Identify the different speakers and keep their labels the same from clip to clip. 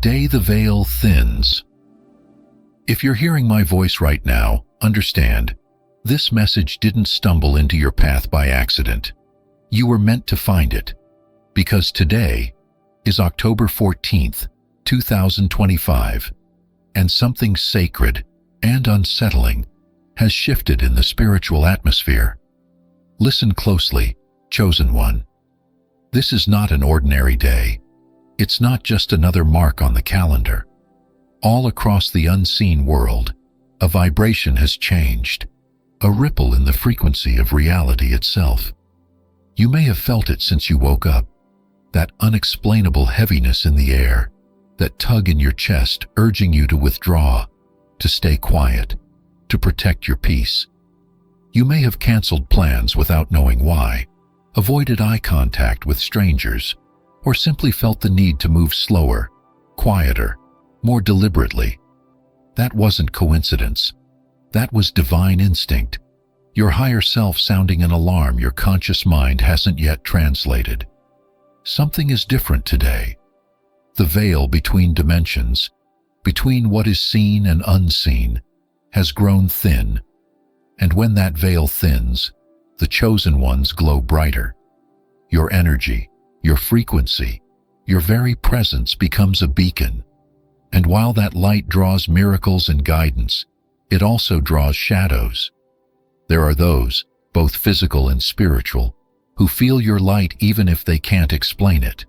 Speaker 1: day the veil thins. If you're hearing my voice right now, understand, this message didn't stumble into your path by accident. You were meant to find it, because today is October 14th, 2025, and something sacred and unsettling has shifted in the spiritual atmosphere. Listen closely, chosen one. This is not an ordinary day. It's not just another mark on the calendar. All across the unseen world, a vibration has changed, a ripple in the frequency of reality itself. You may have felt it since you woke up, that unexplainable heaviness in the air, that tug in your chest urging you to withdraw, to stay quiet, to protect your peace. You may have canceled plans without knowing why, avoided eye contact with strangers, or simply felt the need to move slower, quieter, more deliberately. That wasn't coincidence. That was divine instinct, your higher self sounding an alarm your conscious mind hasn't yet translated. Something is different today. The veil between dimensions, between what is seen and unseen, has grown thin, and when that veil thins, the chosen ones glow brighter. Your energy, your frequency, your very presence becomes a beacon. And while that light draws miracles and guidance, it also draws shadows. There are those, both physical and spiritual, who feel your light even if they can't explain it.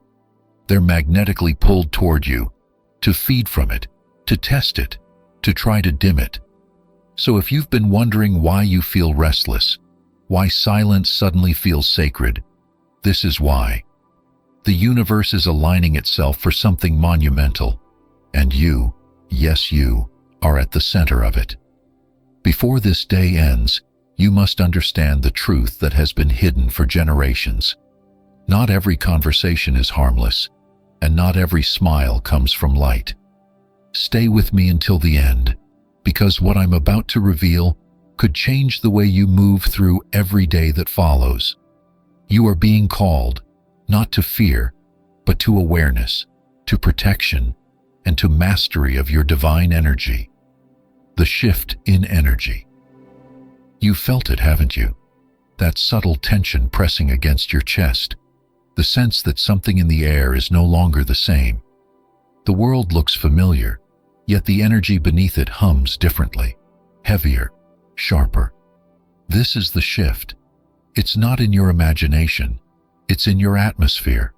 Speaker 1: They're magnetically pulled toward you, to feed from it, to test it, to try to dim it. So if you've been wondering why you feel restless, why silence suddenly feels sacred, this is why. The universe is aligning itself for something monumental, and you, yes you, are at the center of it. Before this day ends, you must understand the truth that has been hidden for generations. Not every conversation is harmless, and not every smile comes from light. Stay with me until the end, because what I'm about to reveal could change the way you move through every day that follows. You are being called, not to fear, but to awareness, to protection, and to mastery of your divine energy. The shift in energy. You felt it, haven't you? That subtle tension pressing against your chest, the sense that something in the air is no longer the same. The world looks familiar, yet the energy beneath it hums differently, heavier, sharper. This is the shift. It's not in your imagination, it's in your atmosphere.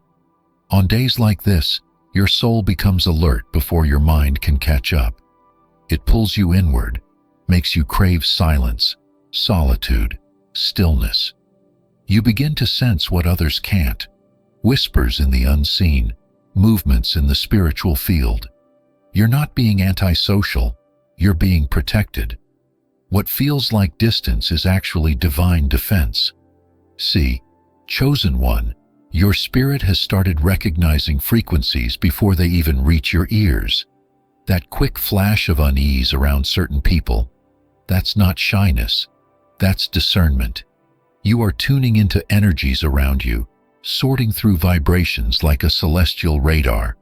Speaker 1: On days like this, your soul becomes alert before your mind can catch up. It pulls you inward, makes you crave silence, solitude, stillness. You begin to sense what others can't, whispers in the unseen, movements in the spiritual field. You're not being antisocial, you're being protected. What feels like distance is actually divine defense. See, chosen one, your spirit has started recognizing frequencies before they even reach your ears. That quick flash of unease around certain people, that's not shyness, that's discernment. You are tuning into energies around you, sorting through vibrations like a celestial radar.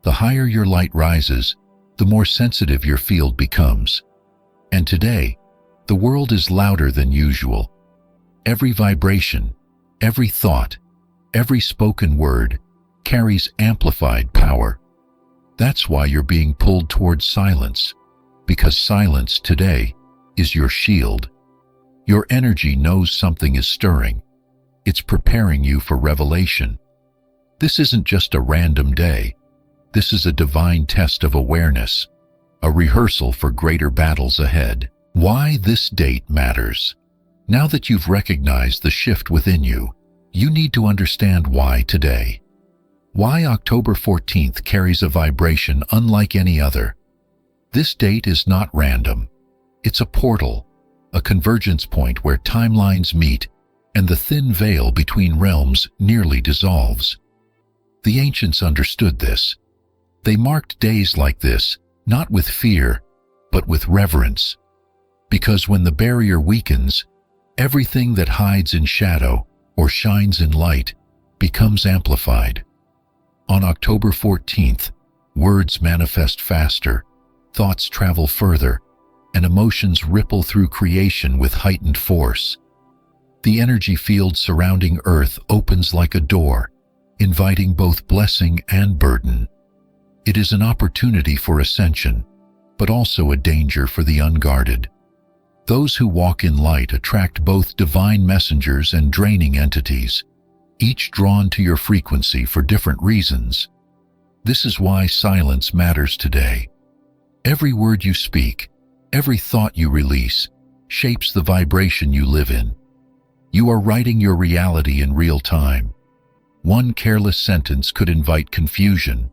Speaker 1: The higher your light rises, the more sensitive your field becomes. And today, the world is louder than usual. Every vibration, every thought, every spoken word carries amplified power. That's why you're being pulled towards silence, because silence today is your shield. Your energy knows something is stirring. It's preparing you for revelation. This isn't just a random day. This is a divine test of awareness, a rehearsal for greater battles ahead. Why this date matters. Now that you've recognized the shift within you, you need to understand why today. Why October 14th carries a vibration unlike any other. This date is not random. It's a portal, a convergence point where timelines meet and the thin veil between realms nearly dissolves. The ancients understood this. They marked days like this, not with fear, but with reverence. Because when the barrier weakens, everything that hides in shadow or shines in light becomes amplified. On October 14th, Words manifest faster, thoughts travel further, and emotions ripple through creation with heightened force. The energy field surrounding Earth opens like a door, inviting both blessing and burden. It is an opportunity for ascension, but also a danger for the unguarded. Those who walk in light attract both divine messengers and draining entities, each drawn to your frequency for different reasons. This is why silence matters today. Every word you speak, every thought you release, shapes the vibration you live in. You are writing your reality in real time. One careless sentence could invite confusion.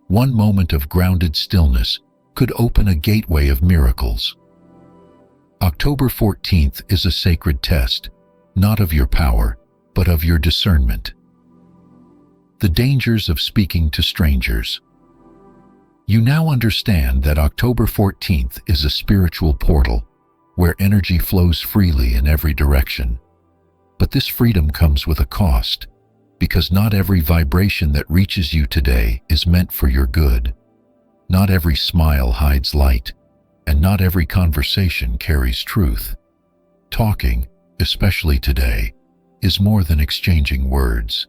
Speaker 1: One moment of grounded stillness could open a gateway of miracles. October 14th is a sacred test, not of your power, but of your discernment. The dangers of speaking to strangers. You now understand that October 14th is a spiritual portal where energy flows freely in every direction. But this freedom comes with a cost, because not every vibration that reaches you today is meant for your good. Not every smile hides light, and not every conversation carries truth. Talking, especially today, is more than exchanging words.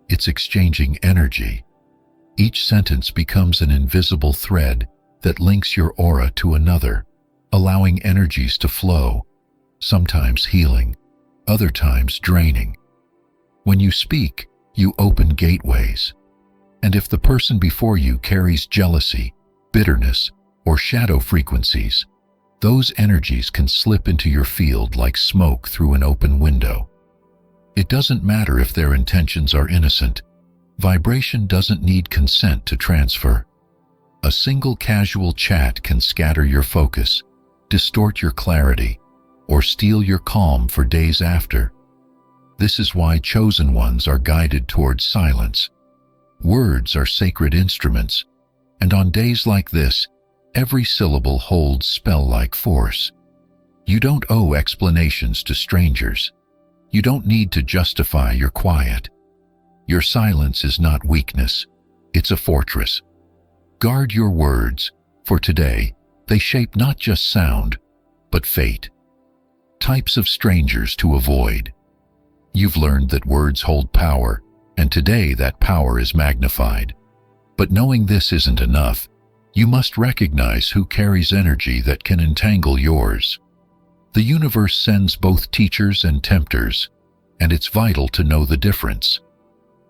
Speaker 1: It's exchanging energy. Each sentence becomes an invisible thread that links your aura to another, allowing energies to flow, sometimes healing, other times draining. When you speak, you open gateways. And if the person before you carries jealousy, bitterness, or shadow frequencies, those energies can slip into your field like smoke through an open window. It doesn't matter if their intentions are innocent. Vibration doesn't need consent to transfer. A single casual chat can scatter your focus, distort your clarity, or steal your calm for days after. This is why chosen ones are guided towards silence. Words are sacred instruments, and on days like this, every syllable holds spell-like force. You don't owe explanations to strangers. You don't need to justify your quiet. Your silence is not weakness, it's a fortress. Guard your words, for today, they shape not just sound, but fate. Types of strangers to avoid. You've learned that words hold power, and today that power is magnified. But knowing this isn't enough, you must recognize who carries energy that can entangle yours. The universe sends both teachers and tempters, and it's vital to know the difference.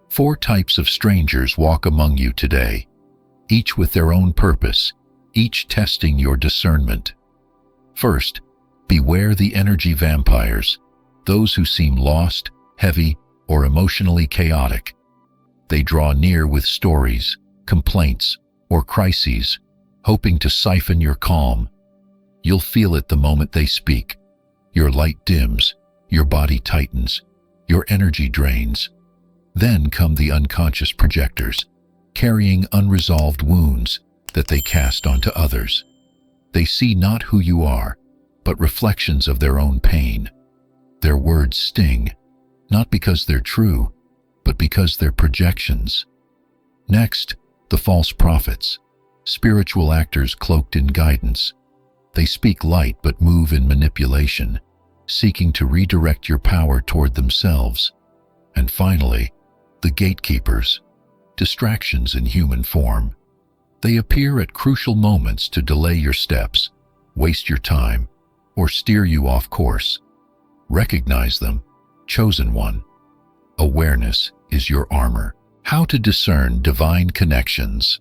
Speaker 1: 4 types of strangers walk among you today, each with their own purpose, each testing your discernment. First, beware the energy vampires, those who seem lost, heavy, or emotionally chaotic. They draw near with stories, complaints, or crises, hoping to siphon your calm. You'll feel it the moment they speak. Your light dims, your body tightens, your energy drains. Then come the unconscious projectors, carrying unresolved wounds that they cast onto others. They see not who you are, but reflections of their own pain. Their words sting, not because they're true, but because they're projections. Next, the false prophets, spiritual actors cloaked in guidance. They speak light but move in manipulation, seeking to redirect your power toward themselves. And finally, the gatekeepers, distractions in human form. They appear at crucial moments to delay your steps, waste your time, or steer you off course. Recognize them, chosen one. Awareness is your armor. How to discern divine connections.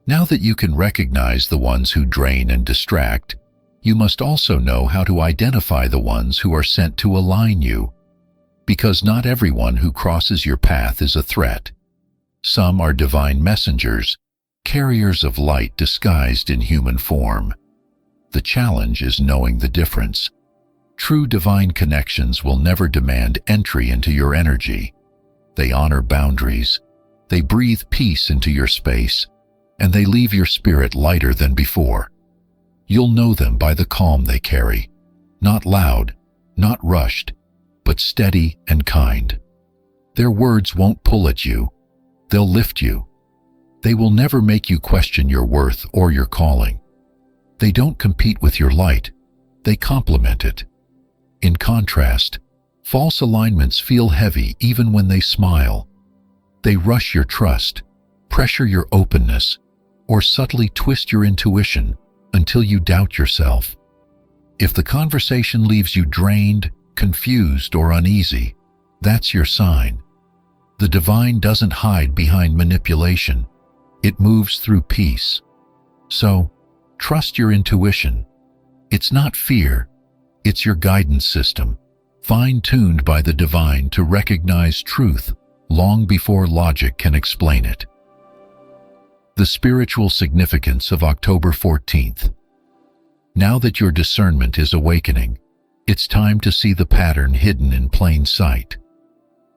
Speaker 1: Now that you can recognize the ones who drain and distract, you must also know how to identify the ones who are sent to align you. Because not everyone who crosses your path is a threat. Some are divine messengers, carriers of light disguised in human form. The challenge is knowing the difference. True divine connections will never demand entry into your energy. They honor boundaries, they breathe peace into your space, and they leave your spirit lighter than before. You'll know them by the calm they carry, not loud, not rushed, but steady and kind. Their words won't pull at you, they'll lift you. They will never make you question your worth or your calling. They don't compete with your light, they complement it. In contrast, false alignments feel heavy even when they smile. They rush your trust, pressure your openness, or subtly twist your intuition until you doubt yourself. If the conversation leaves you drained, confused, or uneasy, that's your sign. The divine doesn't hide behind manipulation. It moves through peace. So, trust your intuition. It's not fear, it's your guidance system, fine-tuned by the divine to recognize truth long before logic can explain it. The spiritual significance of October 14th. Now that your discernment is awakening, it's time to see the pattern hidden in plain sight.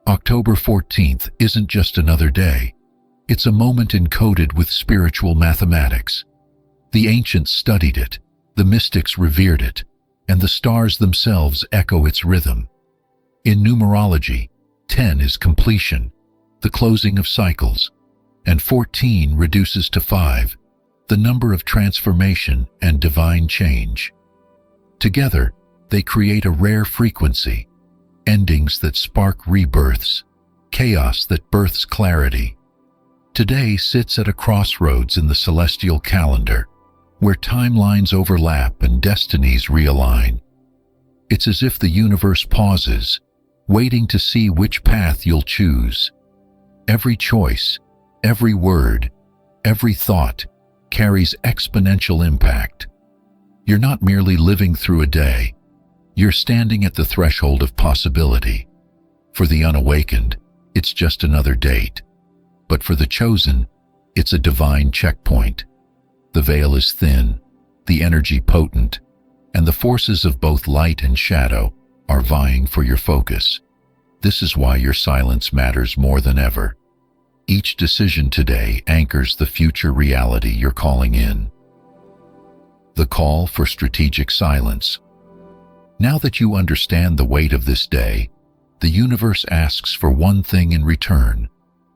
Speaker 1: October 14th isn't just another day. It's a moment encoded with spiritual mathematics. The ancients studied it, the mystics revered it, and the stars themselves echo its rhythm. In numerology, 10 is completion, the closing of cycles, and 14 reduces to 5, the number of transformation and divine change. Together, they create a rare frequency, endings that spark rebirths, chaos that births clarity. Today sits at a crossroads in the celestial calendar, where timelines overlap and destinies realign. It's as if the universe pauses, waiting to see which path you'll choose. Every choice, every word, every thought carries exponential impact. You're not merely living through a day. You're standing at the threshold of possibility. For the unawakened, it's just another date. But for the chosen, it's a divine checkpoint. The veil is thin, the energy potent, and the forces of both light and shadow are vying for your focus. This is why your silence matters more than ever. Each decision today anchors the future reality you're calling in. The call for strategic silence. Now that you understand the weight of this day, the universe asks for one thing in return: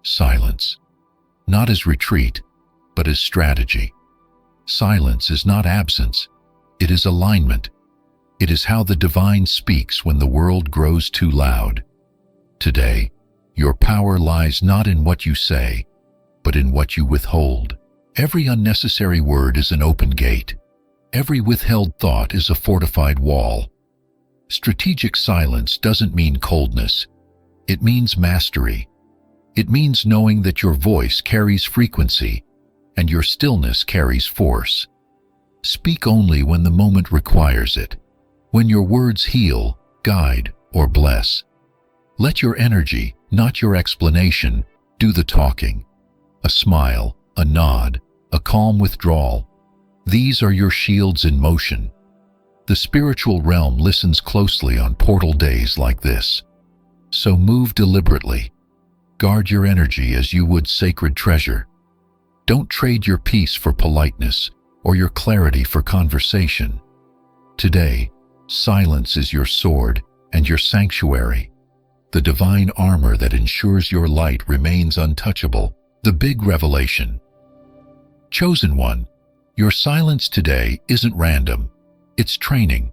Speaker 1: silence. Not as retreat, but as strategy. Silence is not absence, it is alignment. It is how the divine speaks when the world grows too loud. Today, your power lies not in what you say, but in what you withhold. Every unnecessary word is an open gate. Every withheld thought is a fortified wall. Strategic silence doesn't mean coldness. It means mastery. It means knowing that your voice carries frequency and your stillness carries force. Speak only when the moment requires it, when your words heal, guide, or bless. Let your energy, not your explanation, do the talking. A smile, a nod, a calm withdrawal. These are your shields in motion. The spiritual realm listens closely on portal days like this. So move deliberately. Guard your energy as you would sacred treasure. Don't trade your peace for politeness or your clarity for conversation. Today, silence is your sword and your sanctuary, the divine armor that ensures your light remains untouchable. The big revelation. Chosen one, your silence today isn't random. It's training.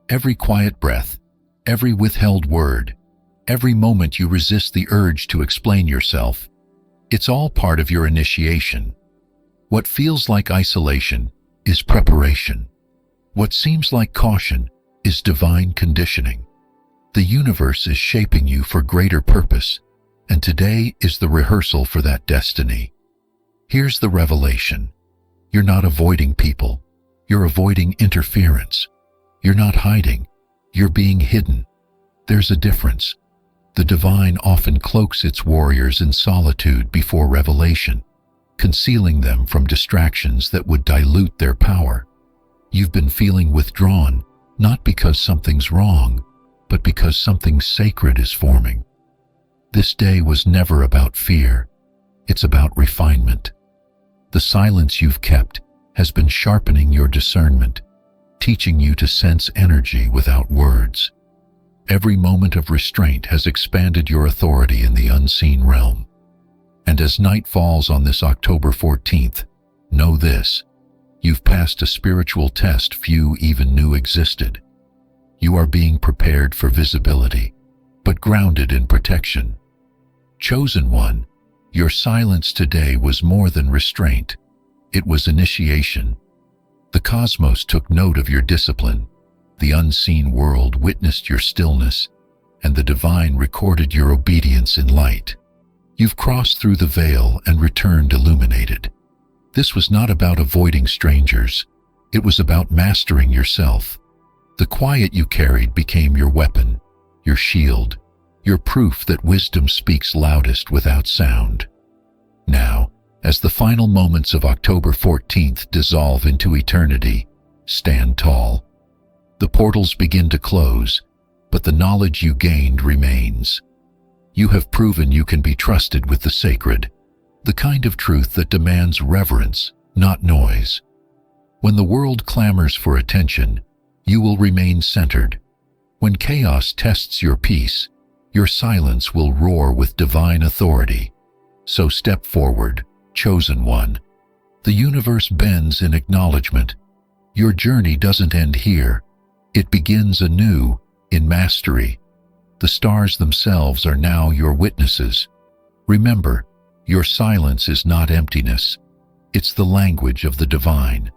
Speaker 1: Every quiet breath, every withheld word, every moment you resist the urge to explain yourself, it's all part of your initiation. What feels like isolation is preparation. What seems like caution is divine conditioning. The universe is shaping you for greater purpose, and today is the rehearsal for that destiny. Here's the revelation. You're not avoiding people. You're avoiding interference. You're not hiding. You're being hidden. There's a difference. The divine often cloaks its warriors in solitude before revelation, concealing them from distractions that would dilute their power. You've been feeling withdrawn, not because something's wrong, but because something sacred is forming. This day was never about fear. It's about refinement. The silence you've kept has been sharpening your discernment, teaching you to sense energy without words. Every moment of restraint has expanded your authority in the unseen realm. And as night falls on this October 14th, know this: you've passed a spiritual test few even knew existed. You are being prepared for visibility, but grounded in protection. Chosen one, your silence today was more than restraint. It was initiation. The cosmos took note of your discipline. The unseen world witnessed your stillness, and the divine recorded your obedience in light. You've crossed through the veil and returned illuminated. This was not about avoiding strangers. It was about mastering yourself. The quiet you carried became your weapon, your shield, your proof that wisdom speaks loudest without sound. Now, as the final moments of October 14th dissolve into eternity, stand tall. The portals begin to close, but the knowledge you gained remains. You have proven you can be trusted with the sacred, the kind of truth that demands reverence, not noise. When the world clamors for attention, you will remain centered. When chaos tests your peace, your silence will roar with divine authority. So step forward, chosen one. The universe bends in acknowledgement. Your journey doesn't end here. It begins anew, in mastery. The stars themselves are now your witnesses. Remember, your silence is not emptiness. It's the language of the divine.